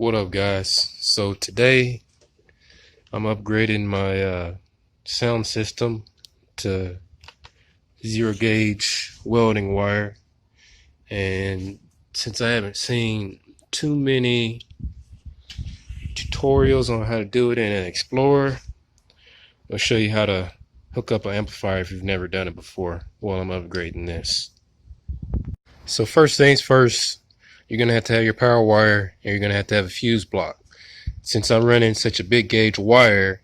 What up, guys? So today I'm upgrading my sound system to zero gauge welding wire, and since I haven't seen too many tutorials on how to do it in an Explorer, I'll show you how to hook up an amplifier if you've never done it before while I'm upgrading this. So first things first, you're gonna have your power wire, and you're gonna have to have a fuse block. Since I'm running such a big gauge wire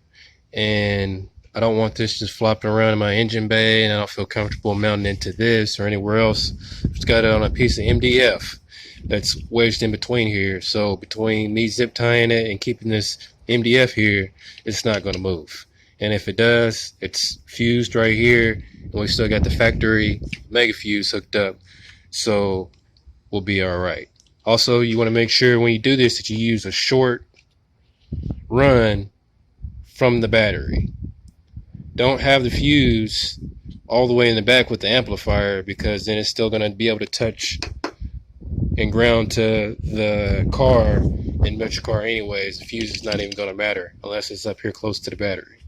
and I don't want this just flopping around in my engine bay, and I don't feel comfortable mounting into this or anywhere else, I've just got it on a piece of MDF that's wedged in between here. So between me zip tying it and keeping this MDF here, it's not going to move. And if it does, it's fused right here, and we still got the factory mega fuse hooked up, so we'll be all right. Also, you want to make sure when you do this that you use a short run from the battery. Don't have the fuse all the way in the back with the amplifier, because then it's still going to be able to touch and ground to the car and melt your car anyways. The fuse is not even going to matter unless it's up here close to the battery.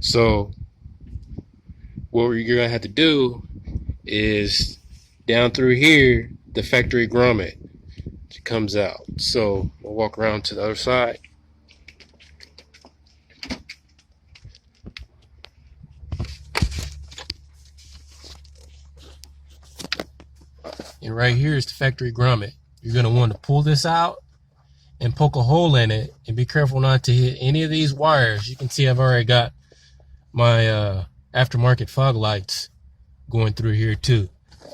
So what you're going to have to do is down through here, the factory grommet comes out. So we'll walk around to the other side. And right here is the factory grommet. You're going to want to pull this out and poke a hole in it, and be careful not to hit any of these wires. You can see I've already got my aftermarket fog lights going through here too.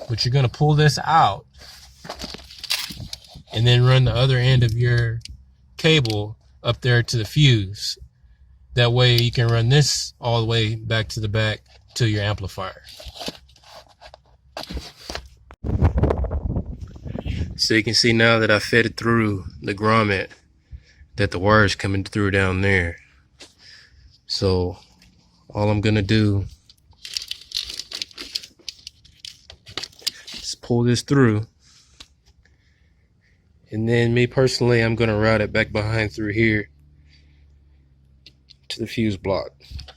But you're going to pull this out and then run the other end of your cable up there to the fuse. That way you can run this all the way back to the back to your amplifier. So you can see now that I fed it through the grommet that the wire is coming through down there. So all I'm gonna do is pull this through, and then me personally, I'm gonna route it back behind through here to the fuse block,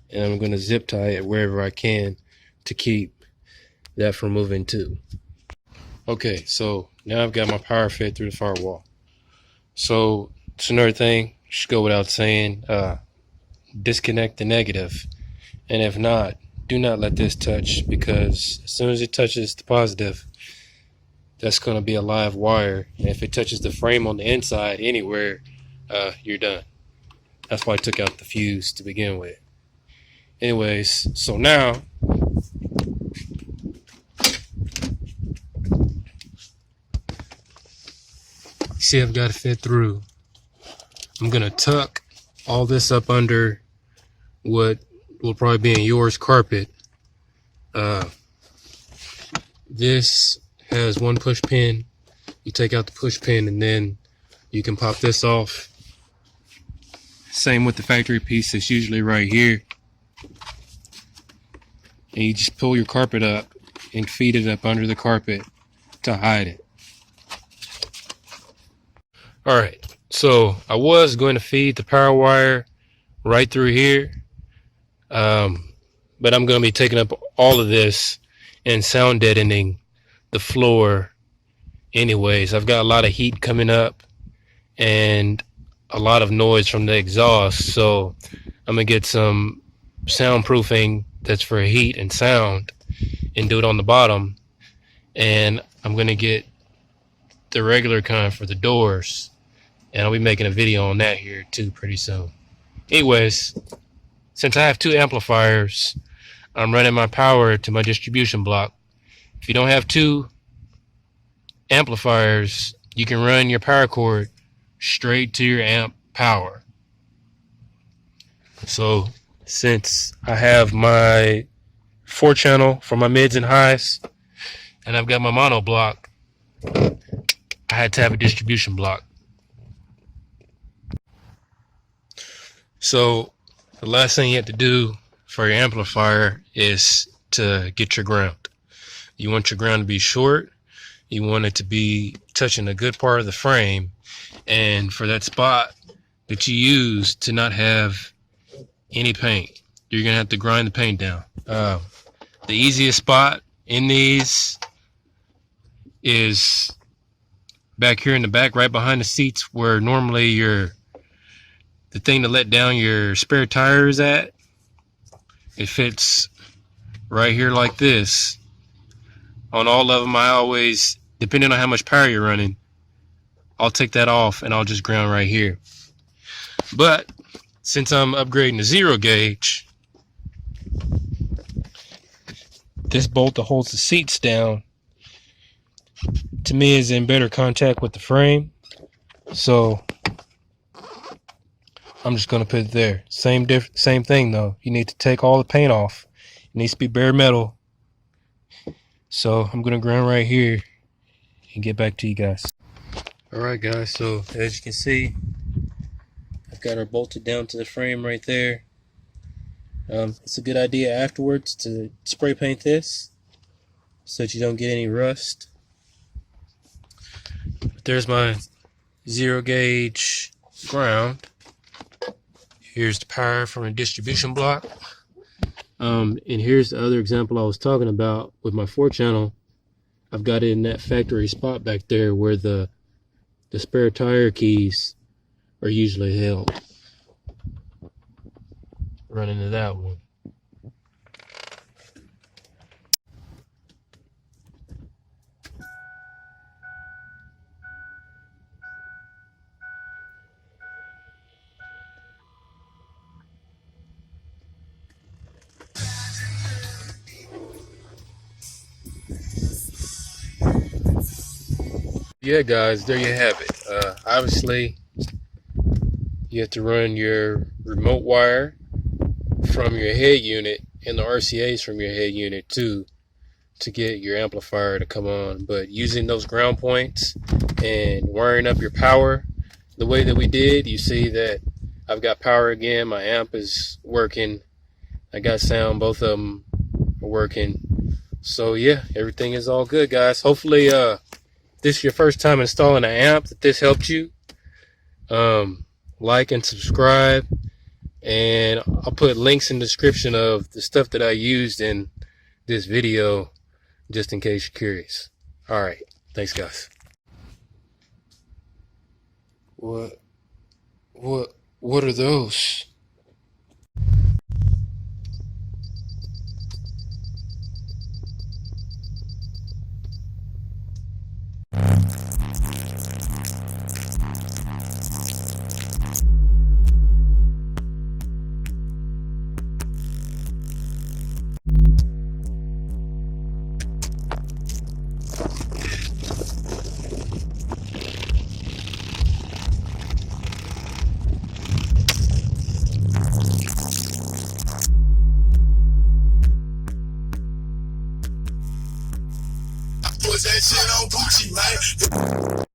and I'm gonna zip tie it wherever I can to keep that from moving too. Okay, so now I've got my power fed through the firewall. So it's another thing, should go without saying, disconnect the negative, and if not, do not let this touch, because as soon as it touches the positive, that's going to be a live wire, and if it touches the frame on the inside anywhere, you're done. That's why I took out the fuse to begin with. Anyways, so now see, I've got it fed through. I'm gonna tuck all this up under what will probably be in yours carpet. This has one push pin. You take out the push pin, and then you can pop this off. Same with the factory piece that's usually right here. And you just pull your carpet up and feed it up under the carpet to hide it. Alright, so I was going to feed the power wire right through here, but I'm going to be taking up all of this and sound deadening the floor anyways. I've got a lot of heat coming up and a lot of noise from the exhaust, so I'm going to get some soundproofing that's for heat and sound and do it on the bottom, and I'm going to get the regular kind for the doors, and I'll be making a video on that here too pretty soon. Anyways, since I have two amplifiers, I'm running my power to my distribution block. If you don't have two amplifiers, you can run your power cord straight to your amp power. So since I have my 4-channel for my mids and highs, and I've got my mono block, I had to have a distribution block. So the last thing you have to do for your amplifier is to get your ground. You want your ground to be short. You want it to be touching a good part of the frame, And for that spot that you use to not have any paint, you're gonna have to grind the paint down. The easiest spot in these is back here in the back, right behind the seats, where normally the thing to let down your spare tire is at. It fits right here like this. On all of them, I always, depending on how much power you're running, I'll take that off and I'll just ground right here. But since I'm upgrading to 0 gauge, this bolt that holds the seats down, to me, is in better contact with the frame. So I'm just gonna put it there. Same thing though. You need to take all the paint off. It needs to be bare metal. So I'm gonna ground right here and get back to you guys. Alright guys, so as you can see, I've got her bolted down to the frame right there. It's a good idea afterwards to spray paint this so that you don't get any rust. But there's my 0 gauge ground. Here's the power from the distribution block. And here's the other example I was talking about with my 4-channel. I've got it in that factory spot back there where the spare tire keys are usually held. Run into that one. Yeah guys, there you have it. Obviously you have to run your remote wire from your head unit and the RCAs from your head unit too to get your amplifier to come on. But using those ground points and wiring up your power the way that we did, you see that I've got power again. My amp is working. I got sound. Both of them are working. So yeah, everything is all good guys. Hopefully this is your first time installing an amp, that this helped you. Like and subscribe, and I'll put links in the description of the stuff that I used in this video just in case you're curious. Alright, thanks guys. What are those? Was that shit on Gucci, man?